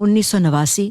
1989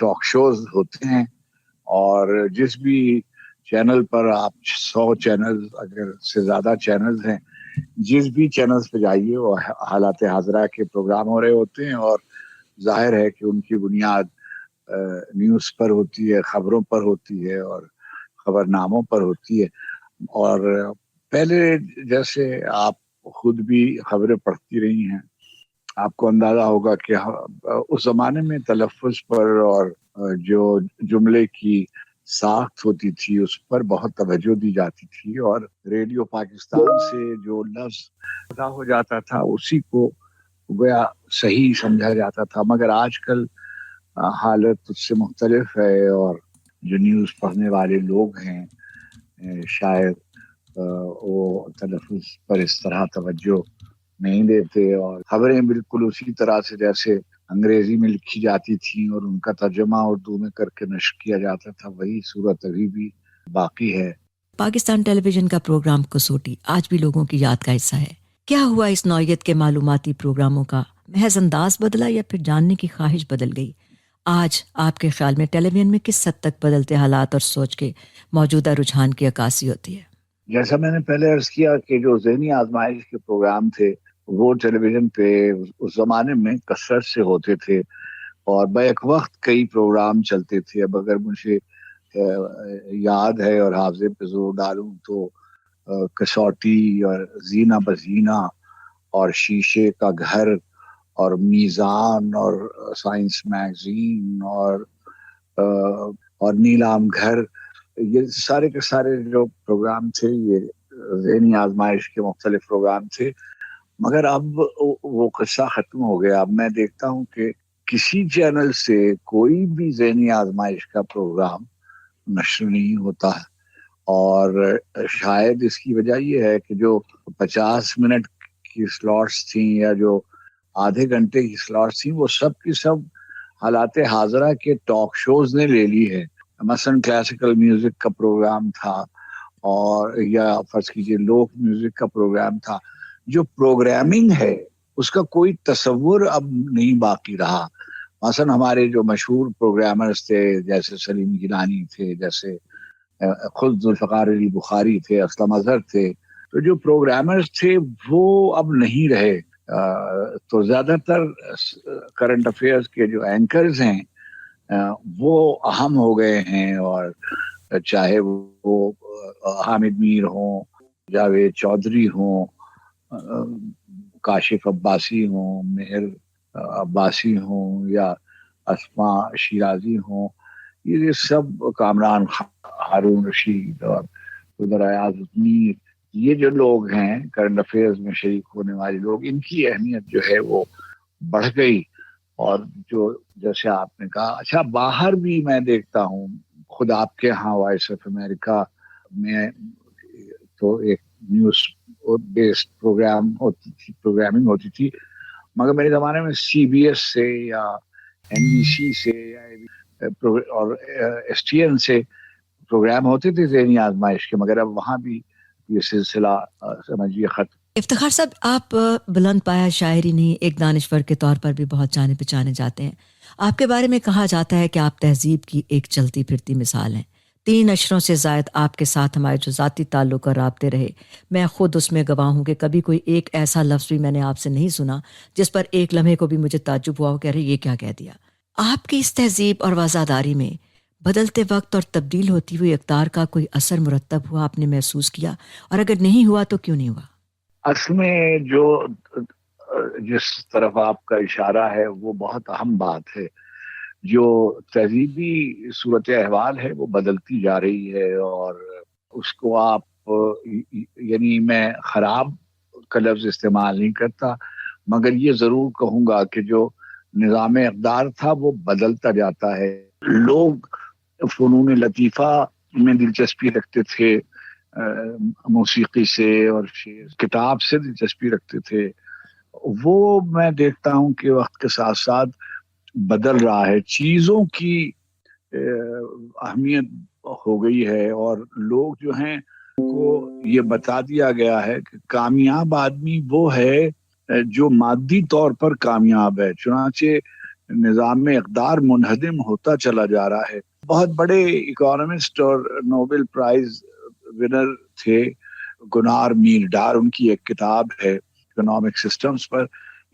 talk shows ہوتے ہیں، اور جس بھی چینل پر آپ 100 چینل اگر سے زیادہ چینلز ہیں، جس بھی چینلز پہ جائیے وہ حالات حاضرہ کے پروگرام ہو رہے ہوتے ہیں، اور ظاہر ہے کہ ان کی بنیاد نیوز پر ہوتی ہے، خبروں پر ہوتی ہے اور خبر ناموں پر ہوتی ہے. اور پہلے جیسے آپ خود بھی خبریں پڑھتی رہی ہیں، آپ کو اندازہ ہوگا کہ اس زمانے میں تلفظ پر اور جو جملے کی ساخت ہوتی تھی اس پر بہت توجہ دی جاتی تھی، اور ریڈیو پاکستان سے جو لفظ ادا ہو جاتا تھا اسی کو گویا صحیح سمجھا جاتا تھا. مگر آج کل حالت اس سے مختلف ہے، اور جو نیوز پڑھنے والے لوگ ہیں شاید وہ تلفظ پر اس طرح توجہ نہیں دیتے، اور خبریں بالکل اسی طرح سے جیسے انگریزی میں لکھی جاتی تھی اور ان کا ترجمہ اردو میں کر کے نشر کیا جاتا تھا، وہی صورت ابھی بھی باقی ہے. پاکستان ٹیلی ویژن کا پروگرام کسوٹی آج بھی لوگوں کی یاد کا حصہ ہے. کیا ہوا اس نوعیت کے معلوماتی پروگراموں کا محض انداز بدلا یا پھر جاننے کی خواہش بدل گئی؟ آج آپ کے خیال میں ٹیلی ویژن میں کس حد تک بدلتے حالات اور سوچ کے موجودہ رجحان کی عکاسی ہوتی ہے؟ جیسا میں نے پہلے عرض کیا کہ جو ذہنی آزمائش کے پروگرام تھے وہ ٹیلی ویژن پہ اس زمانے میں کثرت سے ہوتے تھے، اور بیک وقت کئی پروگرام چلتے تھے. اب اگر مجھے یاد ہے اور حافظے پہ زور ڈالوں تو کسوٹی اور زینہ بزینہ اور شیشے کا گھر اور میزان اور سائنس میگزین اور نیلام گھر، یہ سارے کے سارے جو پروگرام تھے یہ ذہنی آزمائش کے مختلف پروگرام تھے. مگر اب وہ قصہ ختم ہو گیا. اب میں دیکھتا ہوں کہ کسی چینل سے کوئی بھی ذہنی آزمائش کا پروگرام نشر نہیں ہوتا ہے، اور شاید اس کی وجہ یہ ہے کہ جو 50 منٹ کی سلاٹس تھیں یا جو آدھے گھنٹے کی سلاٹس تھیں وہ سب کی سب حالات حاضرہ کے ٹاک شوز نے لے لی ہے. مثلا کلاسیکل میوزک کا پروگرام تھا، اور یا فرض کیجئے لوک میوزک کا پروگرام تھا. جو پروگرامنگ ہے اس کا کوئی تصور اب نہیں باقی رہا. مثلا ہمارے جو مشہور پروگرامرز تھے جیسے سلیم گیلانی تھے، جیسے خود ذوالفقار علی بخاری تھے، اسلم اظہر تھے، تو جو پروگرامرز تھے وہ اب نہیں رہے. تو زیادہ تر کرنٹ افیئرز کے جو اینکرز ہیں وہ اہم ہو گئے ہیں، اور چاہے وہ حامد میر ہوں، جاوید چودھری ہوں، کاشف عباسی ہوں، مہر عباسی ہوں، یا اسماء شیرازی ہوں، یہ سب کامران ہارون رشید اور ادھر ایاز میر، یہ جو لوگ ہیں کرنٹ افیئرز میں شریک ہونے والے لوگ، ان کی اہمیت جو ہے وہ بڑھ گئی. اور جو جیسے آپ نے کہا، اچھا باہر بھی میں دیکھتا ہوں، خود آپ کے ہاں وائس آف امریکہ میں تو ایک نیوز بیسڈ پروگرامنگ ہوتی تھی، مگر میرے زمانے میں سی بی ایس سے یا این بی سی سے اور ایس ٹی این سے پروگرام ہوتے تھے ذہنی آزمائش کے، مگر اب وہاں بھی یہ سلسلہ سمجھیے ختم. افتخار صاحب، آپ بلند پایا شاعری نہیں ایک دانشور کے طور پر بھی بہت جانے پہچانے جاتے ہیں. آپ کے بارے میں کہا جاتا ہے کہ آپ تہذیب کی ایک چلتی پھرتی مثال ہیں. 3 اشروں سے زائد آپ کے ساتھ ہمارے جو ذاتی تعلق اور رابطے رہے، میں خود اس میں گواہ ہوں کہ کبھی کوئی ایک ایسا لفظ بھی میں نے آپ سے نہیں سنا جس پر ایک لمحے کو بھی مجھے تعجب ہوا ہو کہ ارے یہ کیا کہہ دیا. آپ کی اس تہذیب اور وازاداری میں بدلتے وقت اور تبدیل ہوتی ہوئی اقدار کا کوئی اثر مرتب ہوا، آپ نے محسوس کیا؟ اور اگر نہیں ہوا تو کیوں نہیں ہوا؟ اصل میں جو جس طرف آپ کا اشارہ ہے وہ بہت اہم بات ہے. جو تہذیبی صورت احوال ہے وہ بدلتی جا رہی ہے، اور اس کو آپ یعنی میں خراب کا لفظ استعمال نہیں کرتا، مگر یہ ضرور کہوں گا کہ جو نظام اقدار تھا وہ بدلتا جاتا ہے. لوگ فنون لطیفہ میں دلچسپی رکھتے تھے، موسیقی سے اور کتاب سے دلچسپی رکھتے تھے، وہ میں دیکھتا ہوں کہ وقت کے ساتھ ساتھ بدل رہا ہے. چیزوں کی اہمیت ہو گئی ہے، اور لوگ جو ہیں کو یہ بتا دیا گیا ہے کہ کامیاب آدمی وہ ہے جو مادی طور پر کامیاب ہے. چنانچہ نظام اقدار منہدم ہوتا چلا جا رہا ہے. بہت بڑے اکانومسٹ اور نوبل پرائز ونر تھے گنار میرڈار، ان کی ایک کتاب ہے اکنامک سسٹمز پر،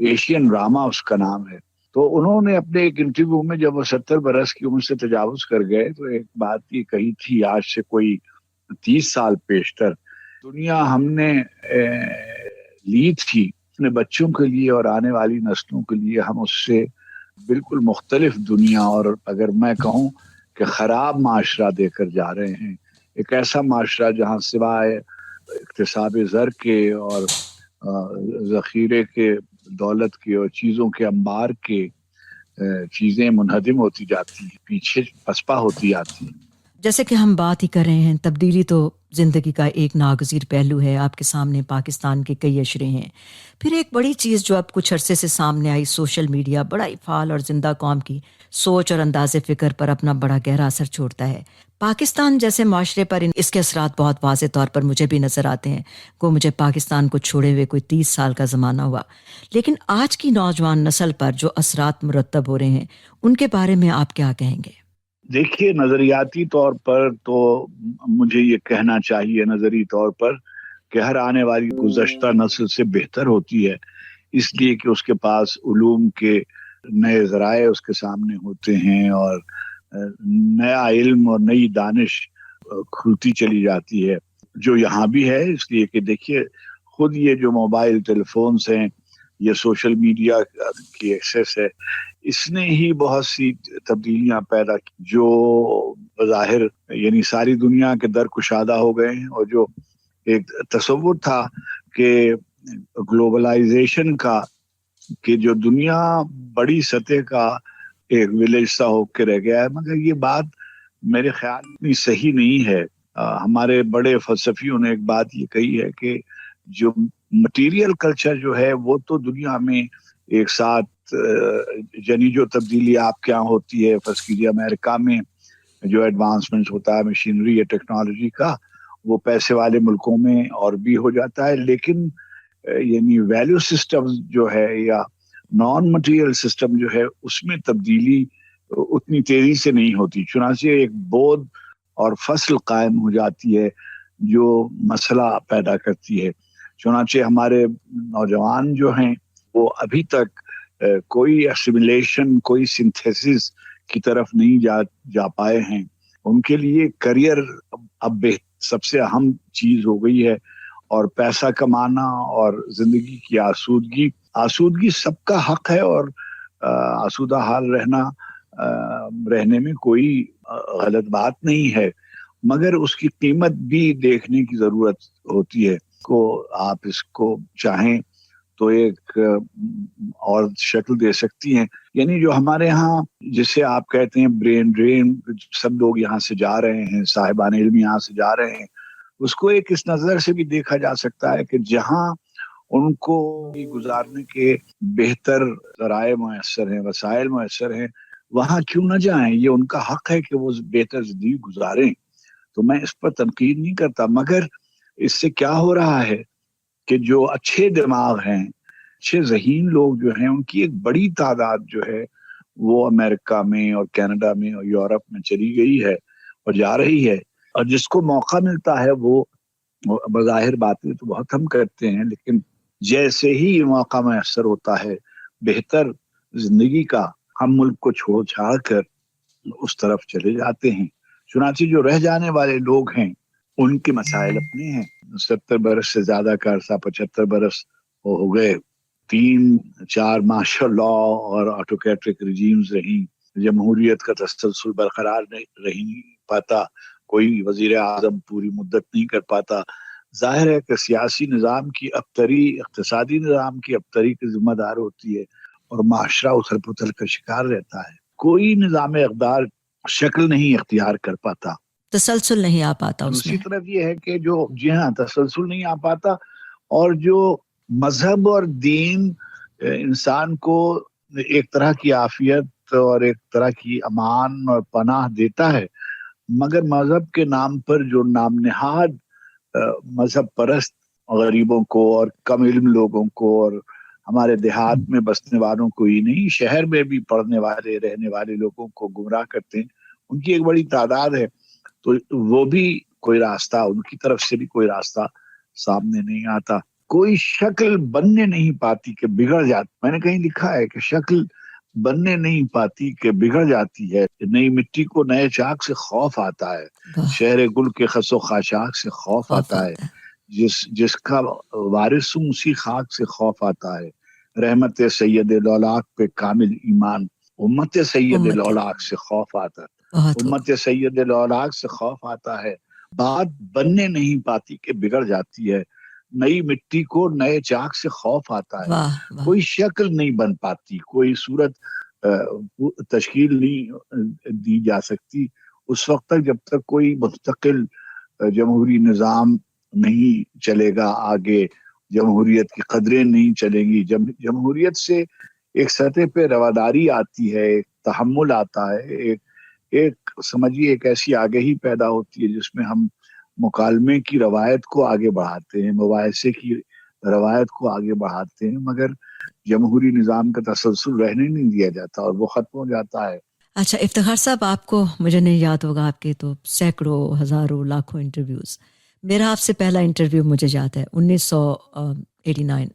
ایشین ڈراما اس کا نام ہے. تو انہوں نے اپنے ایک انٹرویو میں جب وہ 70 برس کی عمر سے تجاوز کر گئے تو ایک بات یہ کہی تھی، آج سے کوئی 30 سال پیشتر دنیا ہم نے لی تھی اپنے بچوں کے لیے اور آنے والی نسلوں کے لیے، ہم اس سے بالکل مختلف دنیا اور اگر میں کہوں کہ خراب معاشرہ دے کر جا رہے ہیں. ایک ایسا معاشرہ جہاں سوائے اکتساب زر کے اور ذخیرے کے، دولت کے اور چیزوں کے انبار کے، چیزیں منہدم ہوتی جاتی ہیں، پیچھے پسپا ہوتی جاتی ہیں. جیسے کہ ہم بات ہی کر رہے ہیں، تبدیلی تو زندگی کا ایک ناگزیر پہلو ہے. آپ کے سامنے پاکستان کے کئی اشرے ہیں. پھر ایک بڑی چیز جو اب کچھ عرصے سے سامنے آئی، سوشل میڈیا بڑا ہی فعال اور زندہ قوم کی سوچ اور انداز فکر پر اپنا بڑا گہرا اثر چھوڑتا ہے. پاکستان جیسے معاشرے پر اس کے اثرات بہت واضح طور پر مجھے بھی نظر آتے ہیں. مجھے پاکستان کو چھوڑے ہوئے کوئی 30 سال کا زمانہ ہوا، لیکن آج کی نوجوان نسل پر جو اثرات مرتب ہو رہے ہیں ان کے بارے میں آپ کیا کہیں گے؟ دیکھیے، نظریاتی طور پر تو مجھے یہ کہنا چاہیے نظری طور پر کہ ہر آنے والی گزشتہ نسل سے بہتر ہوتی ہے، اس لیے کہ اس کے پاس علوم کے نئے ذرائع اس کے سامنے ہوتے ہیں اور نیا علم اور نئی دانش کھلتی چلی جاتی ہے، جو یہاں بھی ہے. اس لیے کہ دیکھیے، خود یہ جو موبائل ٹیلی فونز ہیں، یہ سوشل میڈیا کی ایکسیس ہے، اس نے ہی بہت سی تبدیلیاں پیدا کی جو بظاہر یعنی ساری دنیا کے در کشادہ ہو گئے ہیں. اور جو ایک تصور تھا کہ گلوبلائزیشن کا، کہ جو دنیا بڑی سطح کا ایک ولیج سا ہو کے رہ گیا ہے، مگر یہ بات میرے خیال میں صحیح نہیں ہے. ہمارے بڑے فلسفیوں نے ایک بات یہ کہی ہے کہ جو مٹیریل کلچر جو ہے وہ تو دنیا میں ایک ساتھ جنی جو تبدیلی آپ کے یہاں ہوتی ہے، فرض کیجیے امریکہ میں جو ایڈوانسمنٹ ہوتا ہے مشینری یا ٹیکنالوجی کا، وہ پیسے والے ملکوں میں اور بھی ہو جاتا ہے، لیکن یعنی ویلیو سسٹم جو ہے یا نان مٹیریل سسٹم جو ہے اس میں تبدیلی اتنی تیزی سے نہیں ہوتی. چنانچہ ایک بود اور فصل قائم ہو جاتی ہے جو مسئلہ پیدا کرتی ہے. چنانچہ ہمارے نوجوان جو ہیں وہ ابھی تک کوئی اسیمیلیشن، کوئی سنتھیسس کی طرف نہیں جا پائے ہیں. ان کے لیے کریئر اب سب سے اہم چیز ہو گئی ہے، اور پیسہ کمانا اور زندگی کی آسودگی سب کا حق ہے، اور آسودہ حال رہنے میں کوئی غلط بات نہیں ہے، مگر اس کی قیمت بھی دیکھنے کی ضرورت ہوتی ہے. آپ اس کو چاہیں تو ایک اور شکل دے سکتی ہیں. یعنی جو ہمارے ہاں جسے آپ کہتے ہیں برین ڈرین، سب لوگ یہاں سے جا رہے ہیں، صاحبان علم یہاں سے جا رہے ہیں، اس کو ایک اس نظر سے بھی دیکھا جا سکتا ہے کہ جہاں ان کو گزارنے کے بہتر ذرائع میسر ہیں، وسائل میسر ہیں، وہاں کیوں نہ جائیں. یہ ان کا حق ہے کہ وہ بہتر زندگی گزاریں. تو میں اس پر تنقید نہیں کرتا، مگر اس سے کیا ہو رہا ہے کہ جو اچھے دماغ ہیں، اچھے ذہین لوگ جو ہیں، ان کی ایک بڑی تعداد جو ہے وہ امریکہ میں اور کینیڈا میں اور یورپ میں چلی گئی ہے اور جا رہی ہے. اور جس کو موقع ملتا ہے وہ بظاہر باتیں تو بہت ہم کرتے ہیں، لیکن جیسے ہی موقع میسر ہوتا ہے بہتر زندگی کا، ہم ملک کو چھوڑ چھاڑ کر اس طرف چلے جاتے ہیں. چنانچہ جو رہ جانے والے لوگ ہیں ان کے مسائل اپنے ہیں. 70 برس سے زیادہ کا عرصہ، 75 برس ہو گئے، 3-4 مارشل لا اور آٹوکریٹک رجیمز رہیں، جمہوریت کا تسلسل برقرار نہیں پاتا، کوئی وزیر اعظم پوری مدت نہیں کر پاتا. ظاہر ہے کہ سیاسی نظام کی ابتری، اقتصادی نظام کی ابتری کی ذمہ دار ہوتی ہے اور معاشرہ اتھل پتھل کا شکار رہتا ہے. کوئی نظام اقدار شکل نہیں اختیار کر پاتا، تسلسل نہیں آ پاتا اس میں. دوسری طرف یہ ہے کہ جو جی ہاں تسلسل نہیں آ پاتا، اور جو مذہب اور دین انسان کو ایک طرح کی عافیت اور ایک طرح کی امان اور پناہ دیتا ہے، مگر مذہب کے نام پر جو نام نہاد مذہب پرست غریبوں کو اور کم علم لوگوں کو اور ہمارے دیہات میں بسنے والوں کو ہی نہیں، شہر میں بھی پڑھنے والے رہنے والے لوگوں کو گمراہ کرتے ہیں. ان کی ایک بڑی تعداد ہے، تو وہ بھی کوئی راستہ، ان کی طرف سے بھی کوئی راستہ سامنے نہیں آتا. کوئی شکل بننے نہیں پاتی کہ بگڑ جاتی. میں نے کہیں لکھا ہے کہ شکل بننے نہیں پاتی کہ بگڑ جاتی ہے. نئی مٹی کو نئے چاک سے خوف آتا ہے، واہ، شہر گل کے خس و خاشاک سے خوف خوف آتا ہے. آتا ہے. جس کا وارث ہوں اسی خاک سے خوف آتا ہے. رحمت سید لولاک پہ کامل ایمان، امت سید امت لولاک سے خوف آتا ہے. بہت خوب. امت سید لولاک سے خوف آتا ہے. بات بننے نہیں پاتی کہ بگڑ جاتی ہے. نئی مٹی کو نئے چاک سے خوف آتا ہے. واہ واہ، کوئی شکل نہیں بن پاتی، کوئی صورت تشکیل نہیں دی جا سکتی اس وقت تک جب تک کوئی مستقل جمہوری نظام نہیں چلے گا آگے، جمہوریت کی قدریں نہیں چلیں گی. جمہوریت سے ایک سطح پہ رواداری آتی ہے، ایک تحمل آتا ہے، ایک سمجھیے ایک ایسی آگہی پیدا ہوتی ہے جس میں ہم مکالمے کی روایت کو آگے بڑھاتے ہیں، مباحثے کی روایت کو آگے بڑھاتے ہیں، مگر جمہوری نظام کا تسلسل رہنے نہیں دیا جاتا اور وہ ختم ہو جاتا ہے. اچھا افتخار صاحب، آپ کو مجھے نہیں یاد ہوگا، آپ کے تو سینکڑوں ہزاروں لاکھوں انٹرویوز. میرا آپ سے پہلا انٹرویو مجھے یاد ہے 1989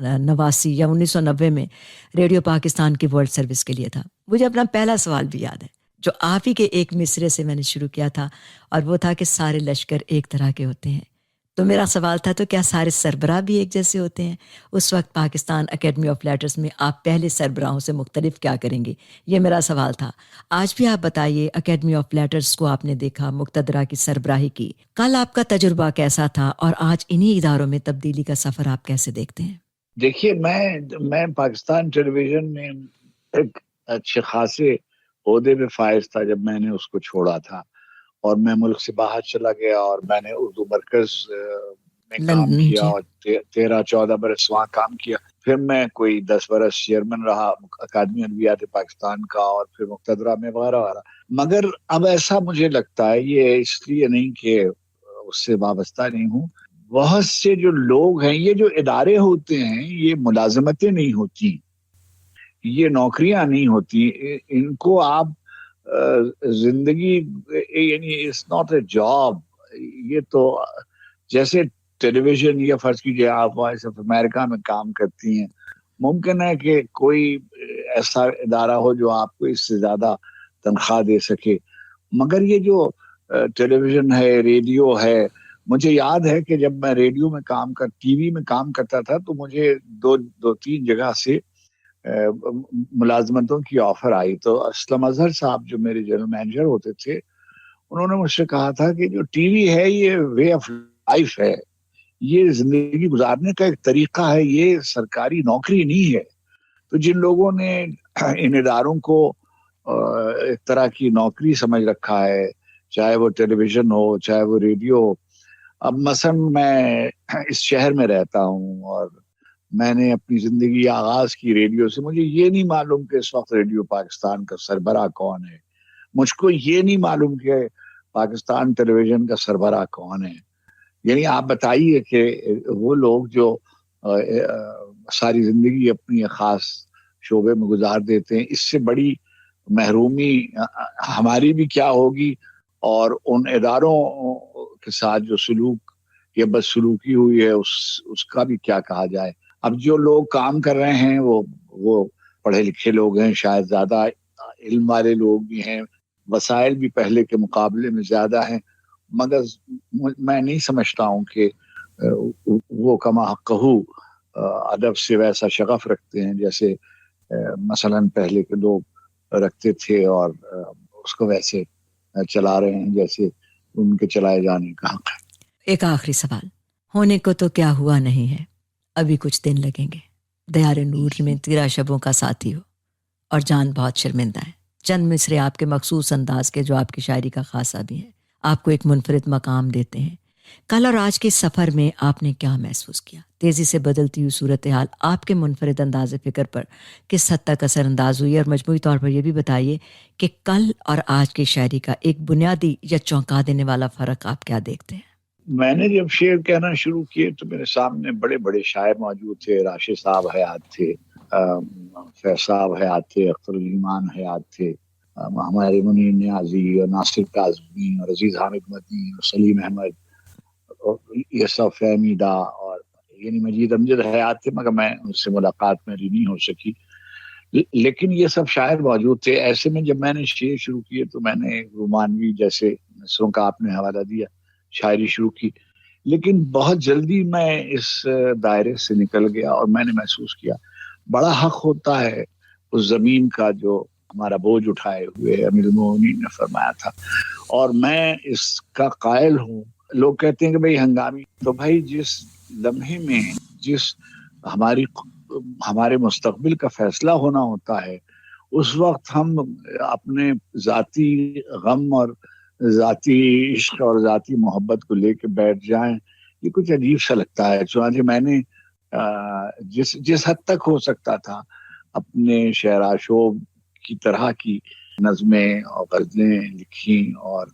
89 یا 1990 میں ریڈیو پاکستان کی ورلڈ سروس کے لیے تھا. مجھے اپنا پہلا سوال بھی یاد ہے جو آپ ہی کے ایک مصرے سے میں نے شروع کیا تھا، اور وہ تھا کہ سارے لشکر ایک طرح کے ہوتے ہیں. تو میرا سوال تھا تو کیا سارے سربراہ بھی ایک جیسے ہوتے ہیں؟ اس وقت پاکستان اکیڈمی آف لیٹرز میں آپ پہلے سربراہوں سے مختلف کیا کریں گے؟ یہ میرا سوال تھا. آج بھی آپ بتائیے، اکیڈمی آف لیٹرز کو آپ نے دیکھا، مقتدرہ کی سربراہی کی، کل آپ کا تجربہ کیسا تھا اور آج انہی اداروں میں تبدیلی کا سفر آپ کیسے دیکھتے ہیں؟ دیکھیے، میں پاکستان ٹیلی ویژن میں ایک اچھے خاصے عہدے پہ فائز تھا جب میں نے اس کو چھوڑا تھا، اور میں ملک سے باہر چلا گیا اور میں نے اردو مرکز میں کام لندن، کیا جی. اور 13-14 برس وہاں کام کیا. پھر میں کوئی 10 برس چیئرمین رہا اکادمی ادبیات پاکستان کا، اور پھر مقتدرہ میں وغیرہ وغیرہ. مگر اب ایسا مجھے لگتا ہے، یہ اس لیے نہیں کہ اس سے وابستہ نہیں ہوں، بہت سے جو لوگ ہیں، یہ جو ادارے ہوتے ہیں یہ ملازمتیں نہیں ہوتی، یہ نوکریاں نہیں ہوتی. ان کو آپ زندگی، یعنی اٹس ناٹ اے جاب. یہ تو جیسے ٹیلی ویژن، یا فرض کیجیے آپ وائس آف امریکہ میں کام کرتی ہیں، ممکن ہے کہ کوئی ایسا ادارہ ہو جو آپ کو اس سے زیادہ تنخواہ دے سکے، مگر یہ جو ٹیلی ویژن ہے، ریڈیو ہے. مجھے یاد ہے کہ جب میں ریڈیو میں ٹی وی میں کام کرتا تھا تو مجھے دو تین جگہ سے ملازمتوں کی آفر آئی. تو اسلم اظہر صاحب جو میرے جنرل مینیجر ہوتے تھے، انہوں نے مجھ سے کہا تھا کہ جو ٹی وی ہے یہ وے آف لائف ہے، یہ زندگی گزارنے کا ایک طریقہ ہے، یہ سرکاری نوکری نہیں ہے. تو جن لوگوں نے ان اداروں کو ایک طرح کی نوکری سمجھ رکھا ہے، چاہے وہ ٹیلی ویژن ہو چاہے وہ ریڈیو ہو. اب مثلا میں اس شہر میں رہتا ہوں اور میں نے اپنی زندگی آغاز کی ریڈیو سے. مجھے یہ نہیں معلوم کہ اس وقت ریڈیو پاکستان کا سربراہ کون ہے، مجھ کو یہ نہیں معلوم کہ پاکستان ٹیلی ویژن کا سربراہ کون ہے. یعنی آپ بتائیے کہ وہ لوگ جو ساری زندگی اپنی خاص شعبے میں گزار دیتے ہیں، اس سے بڑی محرومی ہماری بھی کیا ہوگی، اور ان اداروں کے ساتھ جو سلوک یا بدسلوکی ہوئی ہے اس کا بھی کیا کہا جائے. اب جو لوگ کام کر رہے ہیں وہ پڑھے لکھے لوگ ہیں، شاید زیادہ علم والے لوگ بھی ہیں، وسائل بھی پہلے کے مقابلے میں زیادہ ہیں، مگر میں نہیں سمجھتا ہوں کہ وہ کما حقہ ادب سے ویسا شغف رکھتے ہیں جیسے مثلا پہلے کے لوگ رکھتے تھے، اور اس کو ویسے چلا رہے ہیں جیسے ان کے چلائے جانے کا حق ہے. ایک آخری سوال، ہونے کو تو کیا ہوا نہیں ہے، ابھی کچھ دن لگیں گے. دیار نور میں تیرا شبوں کا ساتھی ہو اور جان بہت شرمندہ ہے. چند مصرے آپ کے مخصوص انداز کے جو آپ کی شاعری کا خاصہ بھی ہے، آپ کو ایک منفرد مقام دیتے ہیں. کل اور آج کے سفر میں آپ نے کیا محسوس کیا؟ تیزی سے بدلتی ہوئی صورتحال آپ کے منفرد انداز فکر پر کس حد تک اثر انداز ہوئی؟ اور مجموعی طور پر یہ بھی بتائیے کہ کل اور آج کی شاعری کا ایک بنیادی یا چونکا دینے والا فرق آپ کیا دیکھتے ہیں؟ میں نے جب شعر کہنا شروع کیے تو میرے سامنے بڑے بڑے شاعر موجود تھے. راشد صاحب حیات تھے, فیض صاحب حیات تھے, اختر الایمان حیات تھے, ہمارے منیر نیازی اور ناصر کاظمی اور عزیز حامد مدنی اور سلیم احمد اور یوسف فہمیدہ اور یعنی مجید امجد حیات تھے, مگر میں ان سے ملاقات میری نہیں ہو سکی. لیکن یہ سب شاعر موجود تھے. ایسے میں جب میں نے شعر شروع کیے تو میں نے رومانوی جیسے نثروں کا آپ نے حوالہ دیا شاعری شروع کی, لیکن بہت جلدی میں اس دائرے سے نکل گیا اور میں نے محسوس کیا بڑا حق ہوتا ہے اس زمین کا جو ہمارا بوجھ اٹھائے ہوئے امیر المومنین نے فرمایا تھا, اور میں اس کا قائل ہوں. لوگ کہتے ہیں کہ بھائی ہنگامی, تو بھائی جس لمحے میں جس ہمارے مستقبل کا فیصلہ ہونا ہوتا ہے اس وقت ہم اپنے ذاتی غم اور ذاتی عشق اور ذاتی محبت کو لے کے بیٹھ جائیں, یہ کچھ عجیب سا لگتا ہے. چنانچہ میں نے جس حد تک ہو سکتا تھا اپنے شعراشوب کی طرح کی نظمیں اور غزلیں لکھی, اور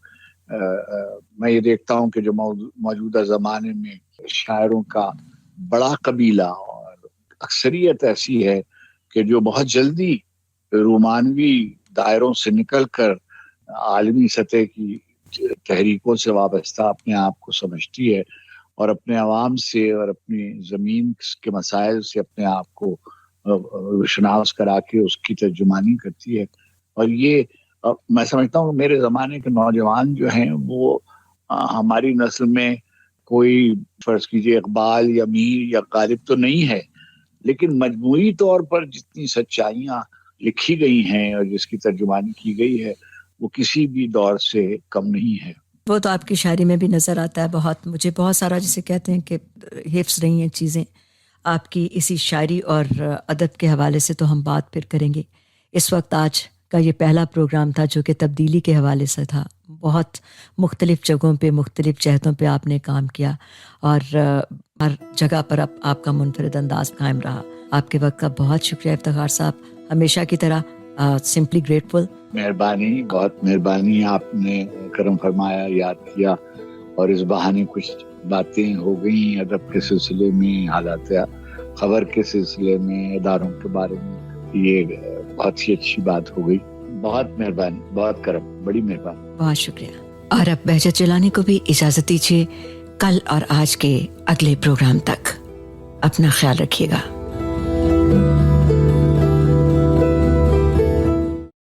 میں یہ دیکھتا ہوں کہ جو موجودہ زمانے میں شاعروں کا بڑا قبیلہ اور اکثریت ایسی ہے کہ جو بہت جلدی رومانوی دائروں سے نکل کر عالمی سطح کی تحریکوں سے وابستہ اپنے آپ کو سمجھتی ہے اور اپنے عوام سے اور اپنی زمین کے مسائل سے اپنے آپ کو روشناس کرا کے اس کی ترجمانی کرتی ہے. اور یہ میں سمجھتا ہوں کہ میرے زمانے کے نوجوان جو ہیں وہ ہماری نسل میں کوئی فرض کیجئے اقبال یا میر یا غالب تو نہیں ہے, لیکن مجموعی طور پر جتنی سچائیاں لکھی گئی ہیں اور جس کی ترجمانی کی گئی ہے وہ کسی بھی دور سے کم نہیں ہے. وہ تو آپ کی شاعری میں بھی نظر آتا ہے. مجھے بہت سارا جسے کہتے ہیں کہ حفظ رہی ہیں چیزیں آپ کی اسی شاعری اور ادب کے حوالے سے, تو ہم بات پھر کریں گے. اس وقت آج کا یہ پہلا پروگرام تھا جو کہ تبدیلی کے حوالے سے تھا. بہت مختلف جگہوں پہ مختلف جہتوں پہ آپ نے کام کیا اور ہر جگہ پر آپ کا منفرد انداز قائم رہا. آپ کے وقت کا بہت شکریہ افتخار صاحب, ہمیشہ کی طرح سمپلی گریٹفل. مہربانی, بہت مہربانی, آپ نے کرم فرمایا, یاد کیا, اور اس بہانے کچھ باتیں ہو گئیں ادب کے سلسلے میں, حالات خبر کے سلسلے میں, اداروں کے بارے میں. یہ بہت ہی اچھی بات ہو گئی. بہت مہربانی, بہت کرم, بڑی مہربانی. بہت شکریہ. اور اب بہجت جیلانی کو بھی اجازت دیجیے. کل اور آج کے اگلے پروگرام تک اپنا خیال رکھیے گا.